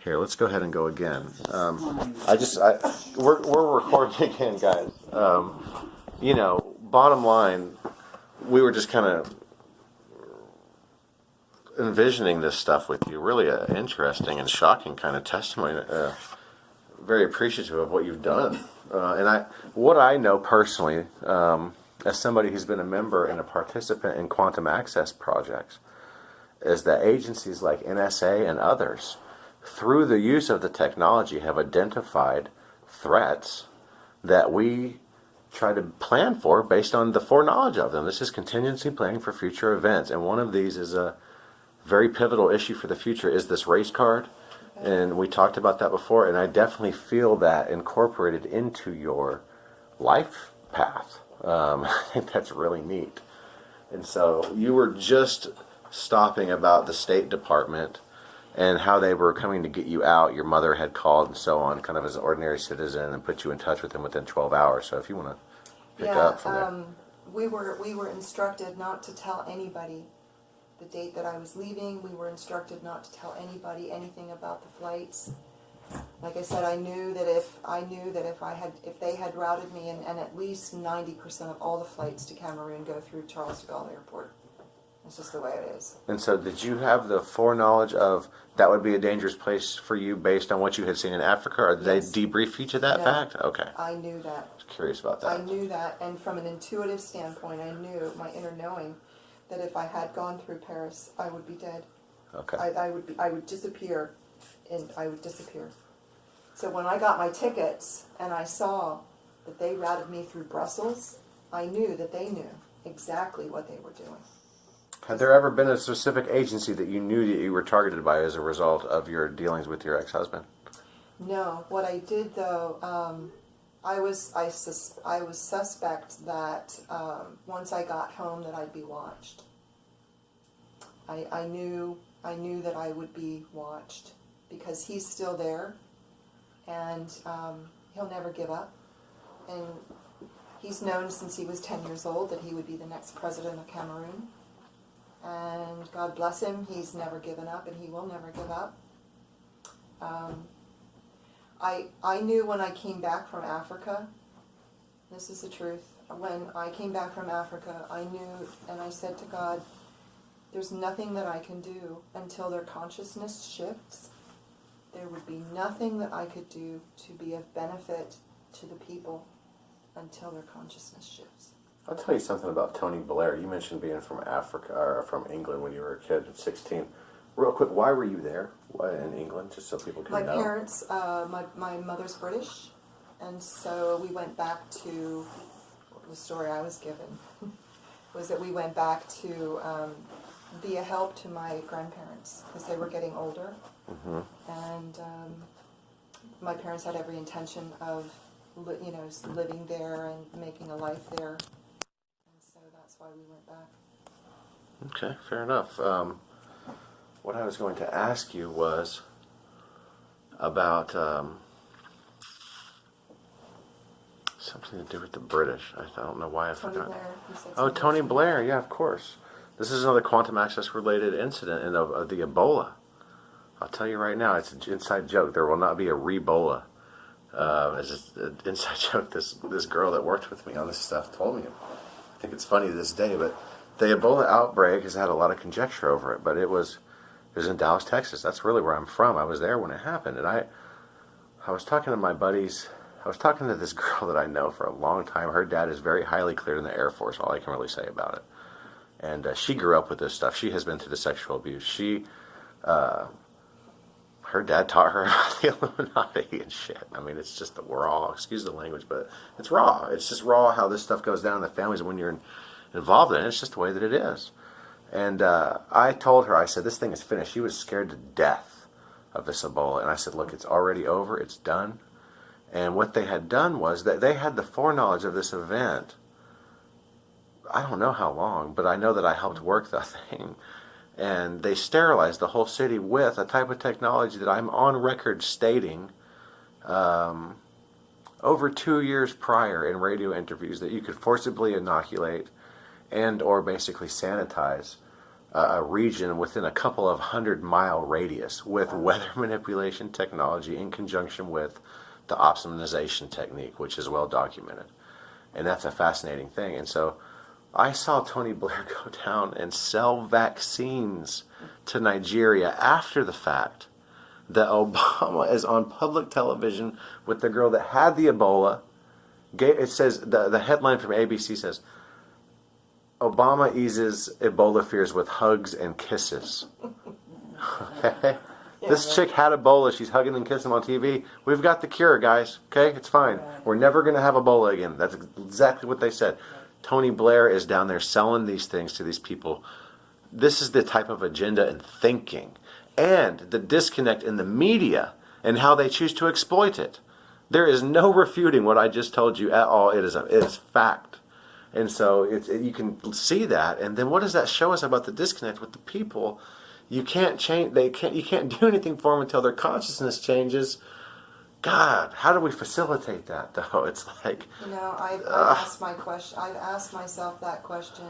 Here, let's go ahead and go again. We're recording again, guys. Bottom line, we were just kind of envisioning this stuff with you. Really interesting and shocking kind of testimony. Very appreciative of what you've done. What I know personally, as somebody who's been a member and a participant in quantum access projects, is that agencies like NSA and others, through the use of the technology, have identified threats that we try to plan for based on the foreknowledge of them. This is contingency planning for future events, and one of these is a very pivotal issue for the future, is this race card. And we talked about that before, and I definitely feel that incorporated into your life path. I think that's really neat. And so you were just stopping about the State Department and how they were coming to get you out. Your mother had called and so on, kind of as an ordinary citizen, and put you in touch with them within 12 hours. So if you want to pick up from there. We were instructed not to tell anybody the date that I was leaving. We were instructed not to tell anybody anything about the flights. Like I said, I knew that if they had routed me, and at least 90% of all the flights to Cameroon go through Charles de Gaulle Airport. It's just the way it is. And so did you have the foreknowledge of that would be a dangerous place for you based on what you had seen in Africa, or did they debrief you to that fact? Okay. I knew that. I was curious about that. I knew that, and from an intuitive standpoint, I knew, my inner knowing, that if I had gone through Paris, I would be dead. Okay. I would disappear, and I would disappear. So when I got my tickets and I saw that they routed me through Brussels, I knew that they knew exactly what they were doing. Had there ever been a specific agency that you knew that you were targeted by as a result of your dealings with your ex-husband? No. What I did, though, I was suspect that once I got home that I'd be watched. I knew that I would be watched because he's still there, and he'll never give up. And he's known since he was 10 years old that he would be the next president of Cameroon. And God bless him, he's never given up, and he will never give up. I knew when I came back from Africa, this is the truth, when I came back from Africa, I knew, and I said to God, there's nothing that I can do until their consciousness shifts. There would be nothing that I could do to be of benefit to the people until their consciousness shifts. I'll tell you something about Tony Blair. You mentioned being from Africa, or from England when you were a kid at 16. Real quick, why were you there? Why in England? Just so people can know. My parents, my mother's British, and so we went back to, the story I was given was that we went back to be a help to my grandparents because they were getting older. Mm-hmm. And my parents had every intention of living there and making a life there. That's why we went back. Okay, fair enough. What I was going to ask you was about something to do with the British. I don't know why I forgot. Tony Blair. Yeah, of course. This is another quantum access related incident of the Ebola. I'll tell you right now, it's an inside joke. There will not be a Rebola. It's just an inside joke. This girl that worked with me on this stuff told me. I think it's funny to this day, but the Ebola outbreak has had a lot of conjecture over it, but it was in Dallas, Texas. That's really where I'm from. I was there when it happened, and I was talking to my buddies. I was talking to this girl that I know for a long time. Her dad is very highly cleared in the Air Force, all I can really say about it. And she grew up with this stuff. She has been through the sexual abuse. Her dad taught her about the Illuminati and shit. I mean, it's just raw, excuse the language, but it's raw. It's just raw how this stuff goes down in the families, and when you're involved in it, it's just the way that it is. And I told her, I said, this thing is finished. She was scared to death of this Ebola. And I said, look, it's already over. It's done. And what they had done was that they had the foreknowledge of this event. I don't know how long, but I know that I helped work the thing. And they sterilized the whole city with a type of technology that I'm on record stating over 2 years prior in radio interviews that you could forcibly inoculate and or basically sanitize a region within a couple of 100-mile radius with weather manipulation technology in conjunction with the optimization technique, which is well documented. And that's a fascinating thing. And so I saw Tony Blair go down and sell vaccines to Nigeria after the fact that Obama is on public television with the girl that had the Ebola. It says, the headline from ABC says, Obama eases Ebola fears with hugs and kisses. Okay? This chick had Ebola. She's hugging and kissing on TV. We've got the cure, guys. Okay? It's fine. We're never going to have Ebola again. That's exactly what they said. Tony Blair is down there selling these things to these people. This is the type of agenda and thinking. And the disconnect in the media and how they choose to exploit it. There is no refuting what I just told you at all. It is fact. And so you can see that. And then what does that show us about the disconnect with the people? You can't change. You can't do anything for them until their consciousness changes. God, how do we facilitate that though? It's like, I've asked myself that question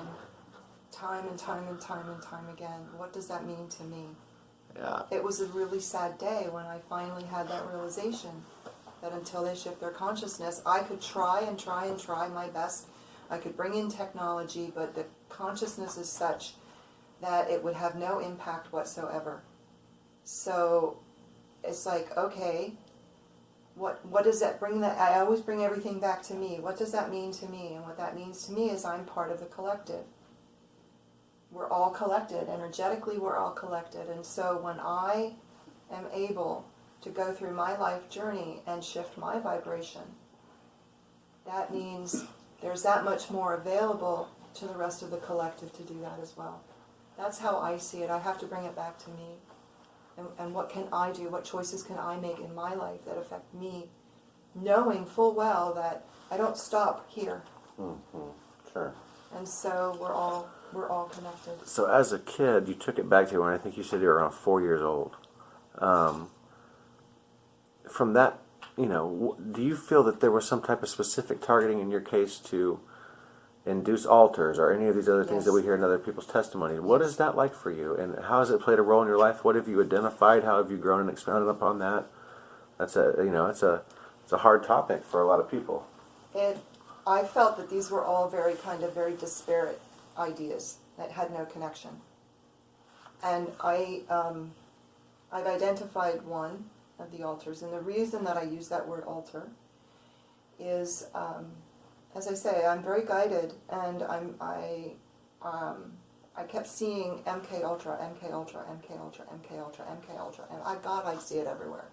time and time and time and time again. What does that mean to me? Yeah. It was a really sad day when I finally had that realization that until they shift their consciousness, I could try and try and try my best. I could bring in technology, but the consciousness is such that it would have no impact whatsoever. So it's like, okay, what does that bring? That I always bring everything back to me. What does that mean to me? And what that means to me is I'm part of the collective. We're all collected. Energetically, we're all collected. And so when I am able to go through my life journey and shift my vibration, that means there's that much more available to the rest of the collective to do that as well. That's how I see it. I have to bring it back to me. And what can I do? What choices can I make in my life that affect me? Knowing full well that I don't stop here. Mm-hmm. Sure. And so we're all connected. So as a kid, you took it back to when I think you said you were around 4 years old. From that, do you feel that there was some type of specific targeting in your case to induce alters or any of these other things that we hear in other people's testimonies? What is that like for you, and how has it played a role in your life? What have you identified? How have you grown and expounded upon that? That's it's a hard topic for a lot of people. I felt that these were all very disparate ideas that had no connection, and I've identified one of the alters, and the reason that I use that word alter is, as I say, I'm very guided, and I kept seeing MK Ultra, MK Ultra, MK Ultra, MK Ultra, MK Ultra, and I'd see it everywhere.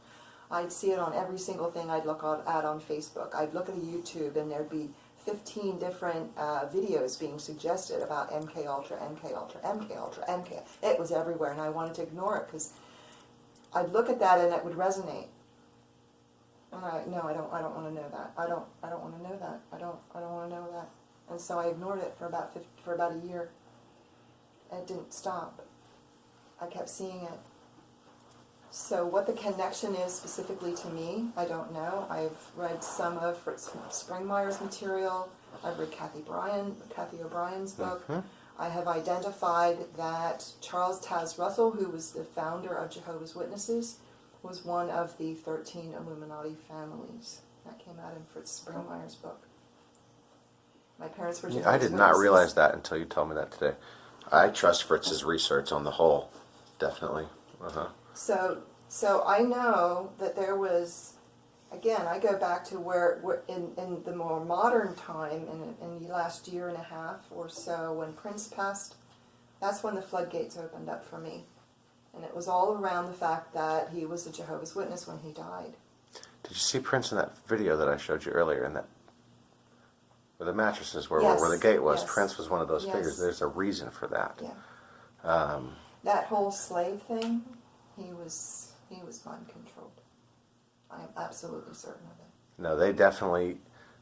I'd see it on every single thing I'd look at on Facebook. I'd look at a YouTube, and there'd be 15 different videos being suggested about MK Ultra, MK Ultra, MK Ultra, MK. It was everywhere, and I wanted to ignore it because I'd look at that and it would resonate. And I don't want to know that. I don't want to know that. I don't want to know that. And so I ignored it for about a year. And it didn't stop. I kept seeing it. So what the connection is specifically to me, I don't know. I've read some of Fritz Springmeier's material. I've read Kathy O'Brien's book. Mm-hmm. I have identified that Charles Taz Russell, who was the founder of Jehovah's Witnesses, was one of the 13 Illuminati families. That came out in Fritz Springmeier's book. My parents were Jehovah's I did Witnesses. not realize that until you told me that today. I trust Fritz's research on the whole, definitely. Uh-huh. So I know that there was, again, I go back to where in the more modern time, in the last year and a half or so, when Prince passed, that's when the floodgates opened up for me. And it was all around the fact that he was a Jehovah's Witness when he died. Did you see Prince in that video that I showed you earlier, in that where the mattresses were, Yes. where the gate was? Yes. Prince was one of those Yes. figures. There's a reason for that. Yeah. That whole slave thing, he was mind controlled. I am absolutely certain of it. No, they definitely,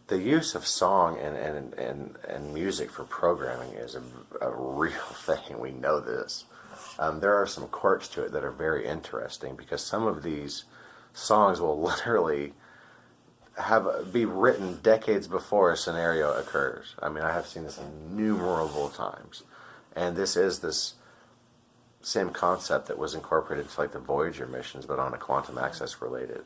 the use of song and music for programming is a real thing. We know this. There are some quirks to it that are very interesting, because some of these songs will literally be written decades before a scenario occurs. I mean, I have seen this innumerable times. And this is this same concept that was incorporated to like the Voyager missions, but on a quantum access related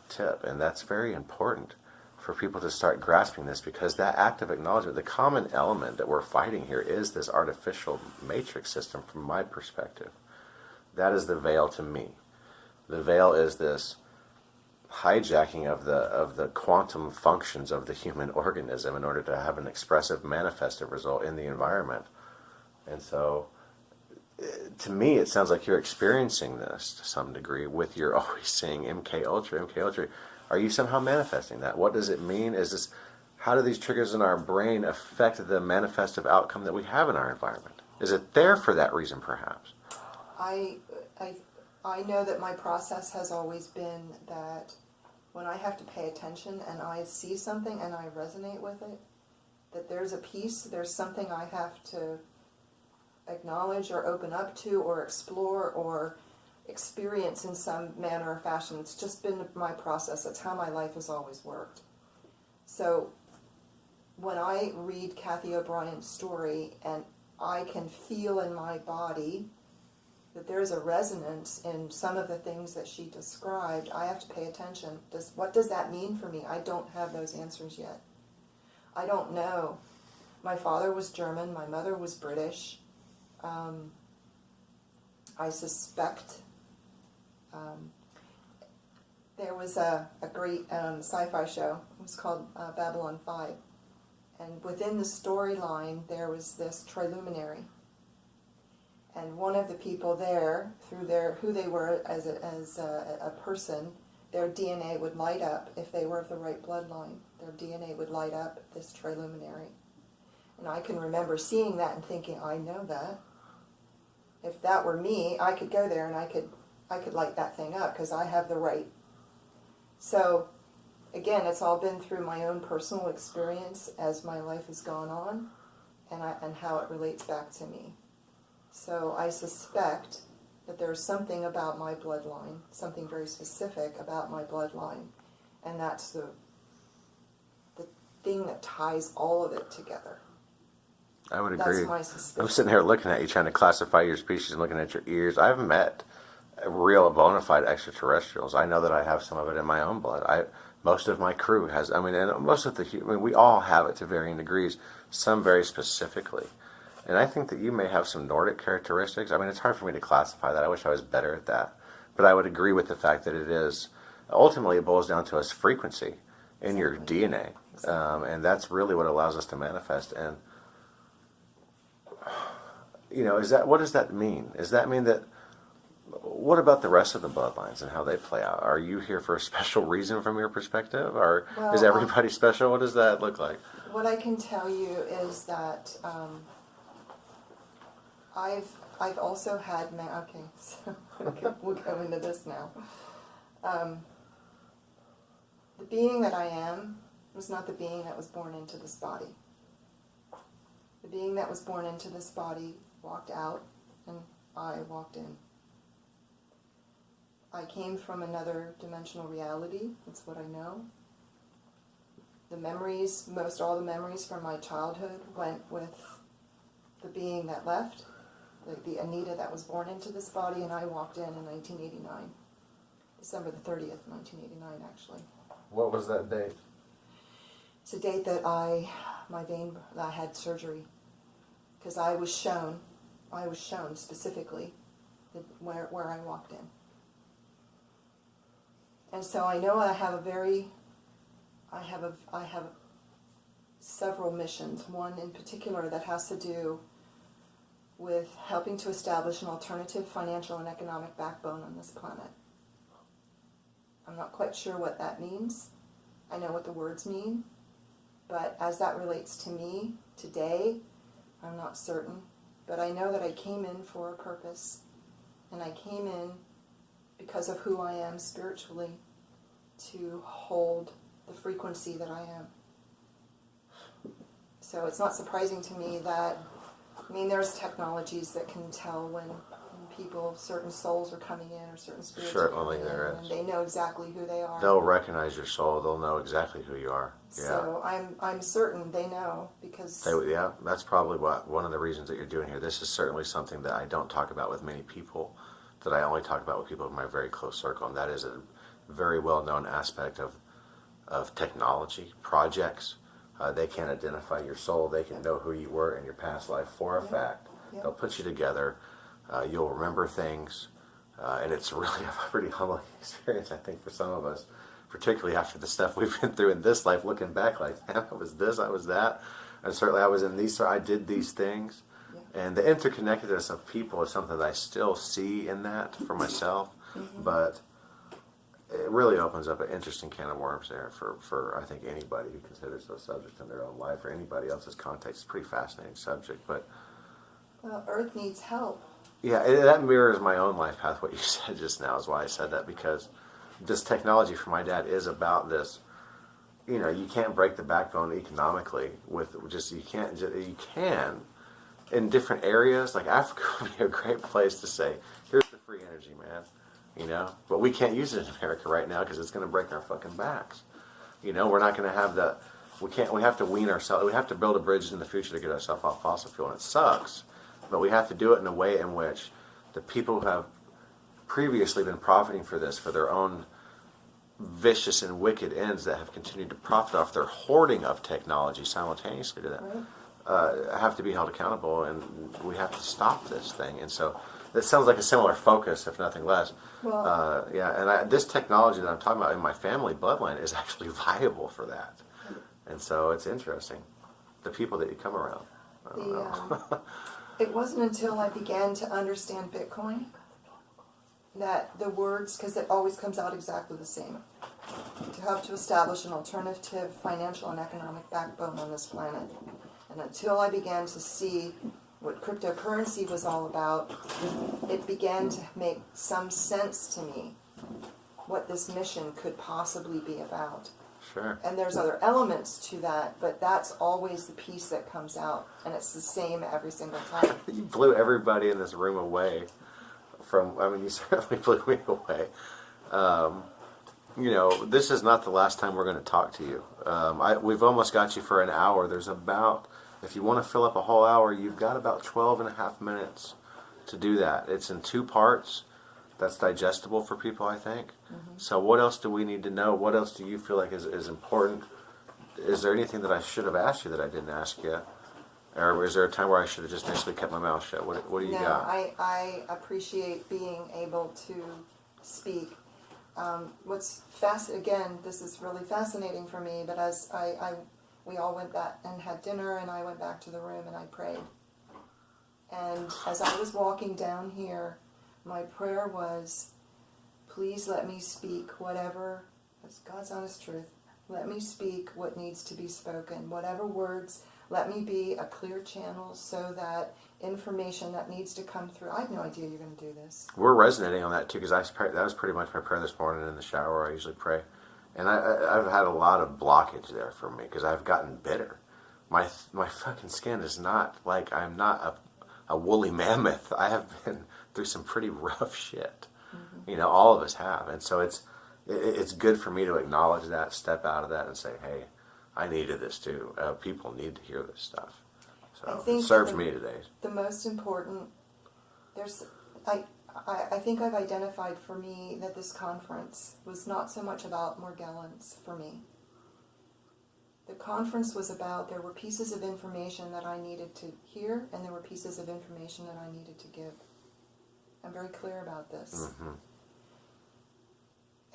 tip. And that's very important for people to start grasping this, because that act of acknowledgement, the common element that we're fighting here is this artificial matrix system from my perspective. That is the veil to me. The veil is this hijacking of the quantum functions of the human organism in order to have an expressive, manifestive result in the environment. And so, to me, it sounds like you're experiencing this to some degree with your always saying MK Ultra, MK Ultra. Are you somehow manifesting that? What does it mean? How do these triggers in our brain affect the manifestive outcome that we have in our environment? Is it there for that reason, perhaps? I know that my process has always been that when I have to pay attention and I see something and I resonate with it, that there's a piece, there's something I have to acknowledge or open up to or explore or experience in some manner or fashion. It's just been my process. That's how my life has always worked. So when I read Kathy O'Brien's story and I can feel in my body that there's a resonance in some of the things that she described, I have to pay attention. What does that mean for me? I don't have those answers yet. I don't know. My father was German, my mother was British. I suspect there was a great sci-fi show. It was called Babylon 5. And within the storyline, there was this triluminary. And one of the people there, through who they were as a person, their DNA would light up, if they were of the right bloodline, their DNA would light up this triluminary. And I can remember seeing that and thinking, I know that. If that were me, I could go there and I could light that thing up because I have the right. So, again, it's all been through my own personal experience as my life has gone on and how it relates back to me. So I suspect that there's something about my bloodline, something very specific about my bloodline, and that's the thing that ties all of it together. I would agree. That's my suspicion. I'm sitting here looking at you, trying to classify your species and looking at your ears. I've met real bona fide extraterrestrials. I know that I have some of it in my own blood. Most of my crew has, and most of we all have it to varying degrees, some very specifically. And I think that you may have some Nordic characteristics. It's hard for me to classify that. I wish I was better at that. But I would agree with the fact that it is, ultimately it boils down to its frequency in your DNA. And that's really what allows us to manifest. And, what does that mean? Does that mean that, what about the rest of the bloodlines and how they play out? Are you here for a special reason from your perspective? Or is everybody special? What does that look like? What I can tell you is that I've also had so we'll go into this now. The being that I am was not the being that was born into this body. The being that was born into this body walked out, and I walked in. I came from another dimensional reality. That's what I know. The memories, most all the memories from my childhood went with the being that left. The Anita that was born into this body, and I walked in 1989. December the 30th, 1989, actually. What was that date? It's a date that I had surgery. Because I was shown specifically where I walked in. And so I know I have several missions. One in particular that has to do with helping to establish an alternative financial and economic backbone on this planet. I'm not quite sure what that means. I know what the words mean, but as that relates to me today, I'm not certain. But I know that I came in for a purpose, and I came in because of who I am spiritually to hold the frequency that I am. So it's not surprising to me that, there's technologies that can tell when people, certain souls are coming in or certain spirits Certainly are coming there in, is. and they know exactly who they are. They'll recognize your soul. They'll know exactly who you are. Yeah. So I'm certain they know because Yeah, that's probably one of the reasons that you're doing here. This is certainly something that I don't talk about with many people, that I only talk about with people in my very close circle, and that is a very well-known aspect of technology projects. They can identify your soul. They can know who you were in your past life for a fact. Yeah. They'll put you together. You'll remember things, and it's really a pretty humbling experience, I think, for some of us, particularly after the stuff we've been through in this life, looking back like, man, I was this, I was that, and certainly I was in these, so I did these things. Yeah. And the interconnectedness of people is something that I still see in that for myself, but it really opens up an interesting can of worms there for I think anybody who considers those subjects in their own life or anybody else's context. It's a pretty fascinating subject, but well, Earth needs help. yeah, that mirrors my own life path. What you said just now is why I said that, because this technology for my dad is about this. You know, you can't break the backbone economically with just you can in different areas. Like Africa would be a great place to say, here's the free energy, man. You know, but we can't use it in America right now because it's going to break our fucking backs. You know, we're not going to have the. We have to wean ourselves. We have to build a bridge in the future to get ourselves off fossil fuel, and it sucks. But we have to do it in a way in which the people who have previously been profiting for this for their own vicious and wicked ends that have continued to profit off their hoarding of technology simultaneously to that Right. have to be held accountable, and we have to stop this thing. And so it sounds like a similar focus, if nothing less. Well, And this technology that I'm talking about in my family bloodline is actually viable for that. And so it's interesting, the people that you come around. I don't know. it wasn't until I began to understand Bitcoin that the words, because it always comes out exactly the same, to help to establish an alternative financial and economic backbone on this planet. And until I began to see what cryptocurrency was all about, it began to make some sense to me what this mission could possibly be about. Sure. And there's other elements to that, but that's always the piece that comes out, and it's the same every single time. You blew everybody in this room away you certainly blew me away. You know, this is not the last time we're going to talk to you. We've almost got you for an hour. There's about, if you want to fill up a whole hour, you've got about 12 and a half minutes to do that. It's in 2 parts. That's digestible for people, I think. Mm-hmm. So what else do we need to know? What else do you feel like is important? Is there anything that I should have asked you that I didn't ask you? Or is there a time where I should have just initially kept my mouth shut? What do you got? I appreciate being able to speak. Again, this is really fascinating for me, but as we all went back and had dinner, and I went back to the room and I prayed. And as I was walking down here, my prayer was, please let me speak whatever, that's God's honest truth, let me speak what needs to be spoken, whatever words. Let me be a clear channel so that information that needs to come through. I have no idea you're going to do this. We're resonating on that too, because that was pretty much my prayer this morning in the shower. I usually pray, and I've had a lot of blockage there for me because I've gotten bitter. My fucking skin is not like, I'm not a woolly mammoth. I have been through some pretty rough shit. Mm-hmm. You know, all of us have, and so it's good for me to acknowledge that, step out of that, and say, hey, I needed this too. People need to hear this stuff. So it serves me today. The most important, I think I've identified for me that this conference was not so much about Morgellons for me. The conference was about, there were pieces of information that I needed to hear, and there were pieces of information that I needed to give. I'm very clear about this. Mm-hmm.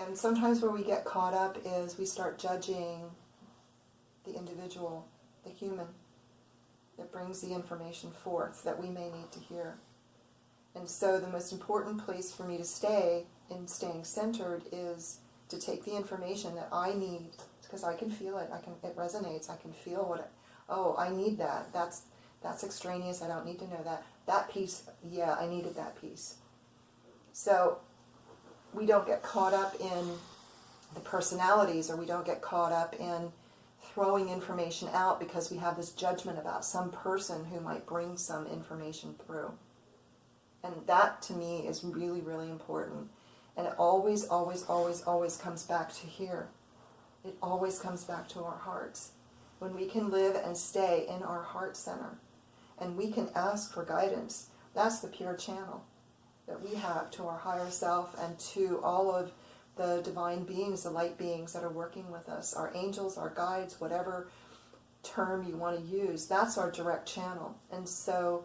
And sometimes where we get caught up is we start judging the individual, the human, that brings the information forth that we may need to hear. And so the most important place for me to stay in staying centered is to take the information that I need, because I can feel it, it resonates, I can feel I need that, that's extraneous, I don't need to know that. That piece, yeah, I needed that piece. So we don't get caught up in the personalities, or we don't get caught up in throwing information out because we have this judgment about some person who might bring some information through. And that to me is really, really important. And it always, always, always, always comes back to here. It always comes back to our hearts. When we can live and stay in our heart center, and we can ask for guidance, that's the pure channel that we have to our higher self and to all of the divine beings, the light beings that are working with us, our angels, our guides, whatever term you want to use, that's our direct channel. And so,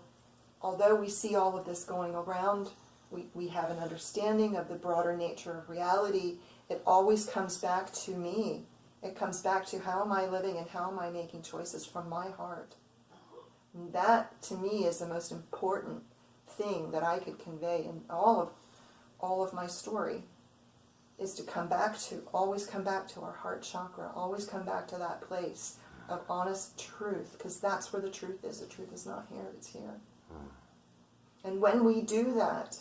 although we see all of this going around, we have an understanding of the broader nature of reality, it always comes back to me. It comes back to how am I living and how am I making choices from my heart. And that, to me, is the most important thing that I could convey in all of my story, is to always come back to our heart chakra, always come back to that place of honest truth, because that's where the truth is. The truth is not here, it's here. And when we do that,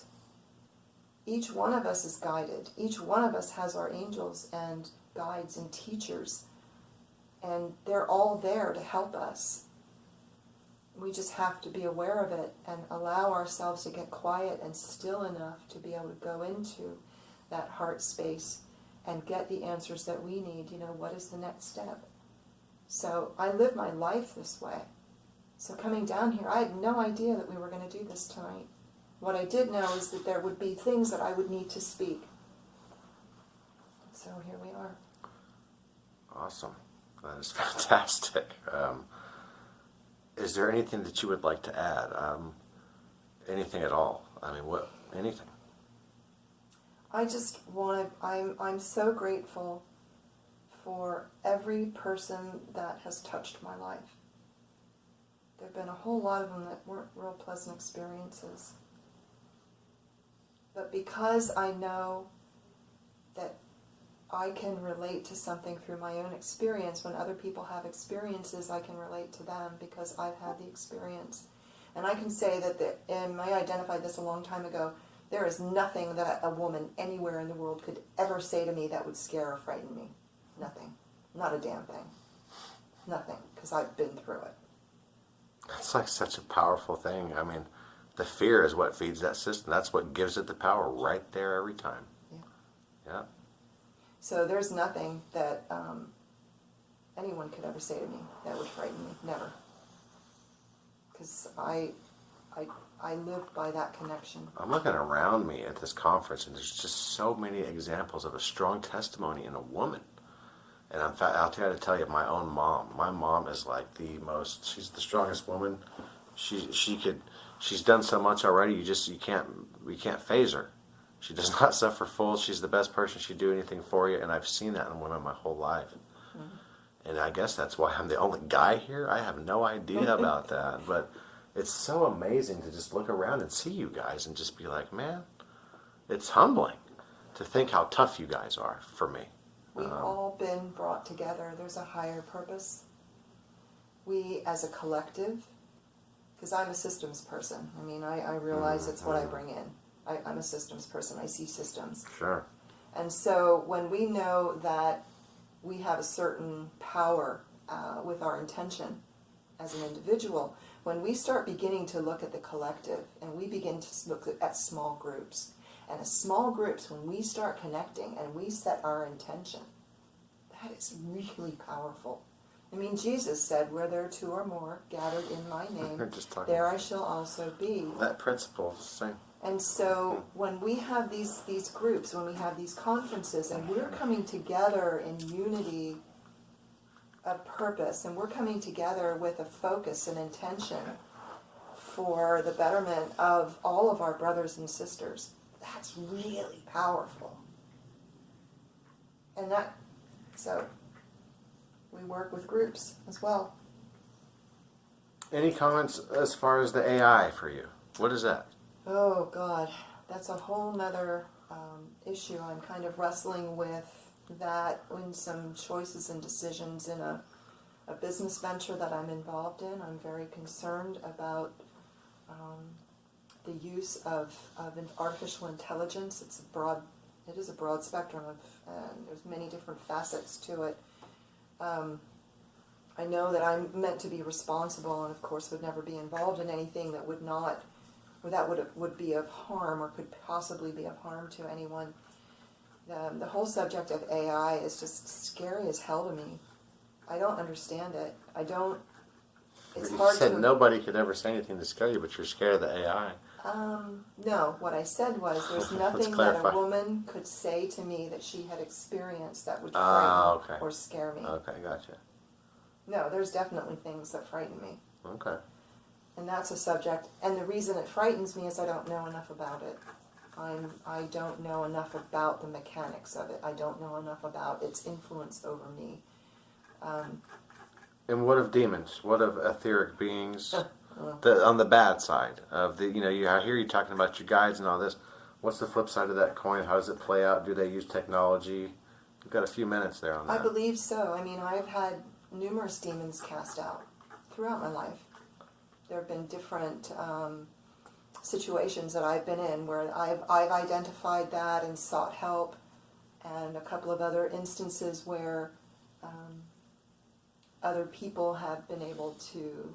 each one of us is guided. Each one of us has our angels and guides and teachers, and they're all there to help us. We just have to be aware of it and allow ourselves to get quiet and still enough to be able to go into that heart space and get the answers that we need. What is the next step? So I live my life this way. So coming down here, I had no idea that we were going to do this tonight. What I did know is that there would be things that I would need to speak. So here we are. Awesome. That is fantastic. Is there anything that you would like to add? Anything at all? Anything? I just I'm so grateful for every person that has touched my life. There have been a whole lot of them that weren't real pleasant experiences. But because I know that I can relate to something through my own experience, when other people have experiences, I can relate to them because I've had the experience. And I can say that, and I identified this a long time ago, there is nothing that a woman anywhere in the world could ever say to me that would scare or frighten me. Nothing. Not a damn thing. Nothing, because I've been through it. That's like such a powerful thing. The fear is what feeds that system. That's what gives it the power right there every time. Yeah. So there's nothing that anyone could ever say to me that would frighten me. Never. Because I live by that connection. I'm looking around me at this conference, and there's just so many examples of a strong testimony in a woman. And in fact, I'll try to tell you, my own mom. My mom is like she's the strongest woman. She's done so much already. We can't phase her. She does not suffer fools. She's the best person. She'd do anything for you. And I've seen that in women my whole life. Mm-hmm. And I guess that's why I'm the only guy here. I have no idea about that. But it's so amazing to just look around and see you guys and just be like, man, it's humbling to think how tough you guys are for me. We've all been brought together. There's a higher purpose. We, as a collective, because I'm a systems person. I realize it's what I bring in. I'm a systems person. I see systems. Sure. And so when we know that we have a certain power with our intention as an individual, when we start beginning to look at the collective and we begin to look at small groups, and as small groups, when we start connecting and we set our intention, that is really powerful. Jesus said, where there are two or more gathered in my name, there I shall also be. That principle is the same. And so when we have these groups, when we have these conferences, and we're coming together in unity of purpose, and we're coming together with a focus and intention for the betterment of all of our brothers and sisters, that's really powerful. And so we work with groups as well. Any comments as far as the AI for you? What is that? Oh, God. That's a whole nother issue. I'm kind of wrestling with that in some choices and decisions in a business venture that I'm involved in. I'm very concerned about the use of artificial intelligence. It is a broad spectrum and there's many different facets to it. I know that I'm meant to be responsible and of course would never be involved in anything that would not or that would be of harm or could possibly be of harm to anyone. The whole subject of AI is just scary as hell to me. I don't understand it. It's You hard said to... nobody could ever say anything to scare you, but you're scared of the AI. No, what I said was there's nothing that clarify. a woman could say to me that she had experienced that would Ah, frighten okay. or scare me. Okay, gotcha. No, there's definitely things that frighten me. Okay. And that's a subject, and the reason it frightens me is I don't know enough about it. I don't know enough about the mechanics of it. I don't know enough about its influence over me. And what of demons? What of etheric beings? On the bad side of the, I hear you talking about your guides and all this. What's the flip side of that coin? How does it play out? Do they use technology? You've got a few minutes there on that. I believe so. I mean, I've had numerous demons cast out throughout my life. There have been different situations that I've been in where I've identified that and sought help, and a couple of other instances where other people have been able to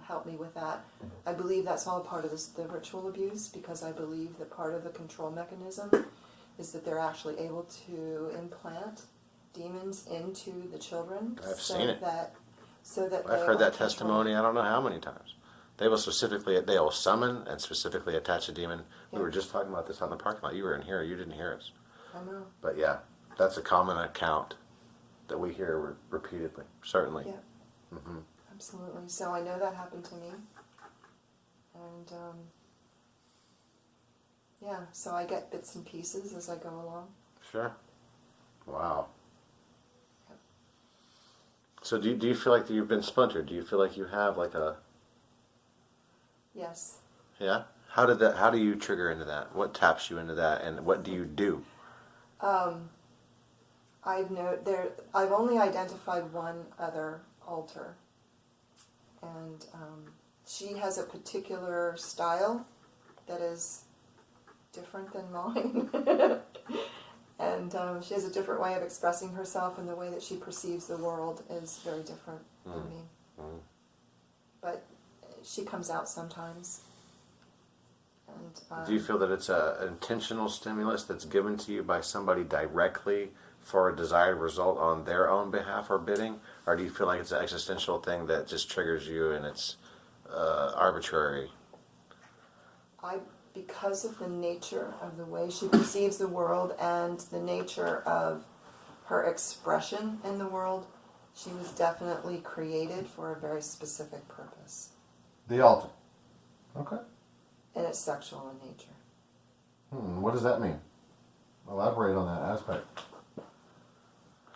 help me with that. I believe that's all part of the ritual abuse, because I believe that part of the control mechanism is that they're actually able to implant demons into the children. I've seen it. So that I've heard that testimony I don't know how many times. They will summon and specifically attach a demon. We were just talking about this on the parking lot. You were in here. You didn't hear us. I know. But yeah, that's a common account that we hear repeatedly. Certainly. Yeah. Mm-hmm. Absolutely. So I know that happened to me. And yeah, so I get bits and pieces as I go along. Sure. Wow. Yep. So do you feel like you've been splintered? Do you feel like you have like a... Yes. Yeah? How do you trigger into that? What taps you into that, and what do you do? I've only identified one other altar, and she has a particular style that is different than mine. And she has a different way of expressing herself, and the way that she perceives the world is very different than me. Mm. But she comes out sometimes. And Do you feel that it's an intentional stimulus that's given to you by somebody directly for a desired result on their own behalf or bidding? Or do you feel like it's an existential thing that just triggers you and it's arbitrary? Because of the nature of the way she perceives the world and the nature of her expression in the world, she was definitely created for a very specific purpose. The altar. Okay. And it's sexual in nature. What does that mean? Elaborate on that aspect.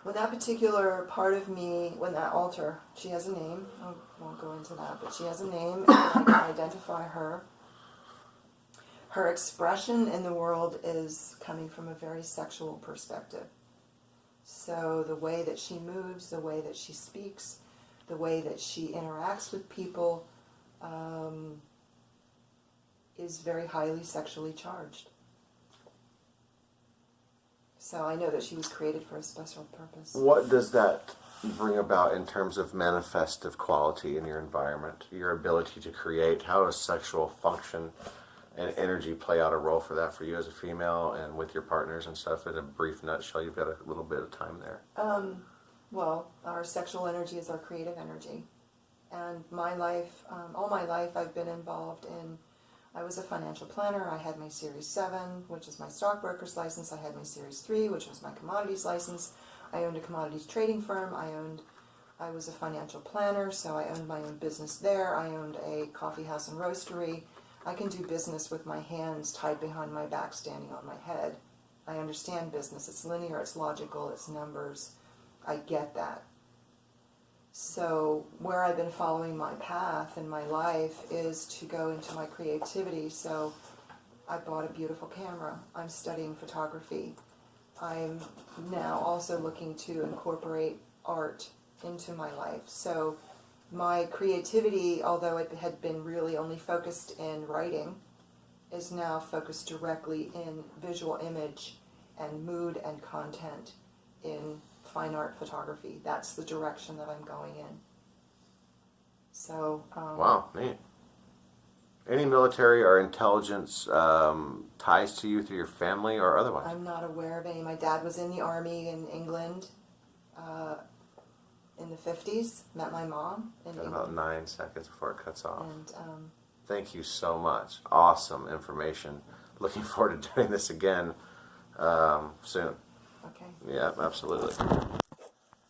When that particular part of me, when that altar, she has a name, I won't go into that, but she has a name, and I can identify her. Her expression in the world is coming from a very sexual perspective. So the way that she moves, the way that she speaks, the way that she interacts with people is very highly sexually charged. So I know that she was created for a special purpose. What does that bring about in terms of manifestive quality in your environment? Your ability to create? How does sexual function and energy play out a role for that for you as a female and with your partners and stuff? In a brief nutshell, you've got a little bit of time there. Well, our sexual energy is our creative energy. And my life, all my life, I've been involved in... I was a financial planner. I had my Series 7, which is my stockbroker's license. I had my Series 3, which was my commodities license. I owned a commodities trading firm. I was a financial planner, so I owned my own business there. I owned a coffee house and roastery. I can do business with my hands tied behind my back, standing on my head. I understand business. It's linear, it's logical, it's numbers. I get that. So where I've been following my path in my life is to go into my creativity. So I bought a beautiful camera. I'm studying photography. I'm now also looking to incorporate art into my life. So my creativity, although it had been really only focused in writing, is now focused directly in visual image and mood and content in fine art photography. That's the direction that I'm going in. So Wow, neat. Any military or intelligence ties to you through your family or otherwise? I'm not aware of any. My dad was in the army in England in the 50s. Met my mom in Got England. about 9 seconds before it cuts off. And Thank you so much. Awesome information. Looking forward to doing this again soon. okay. Yeah, absolutely.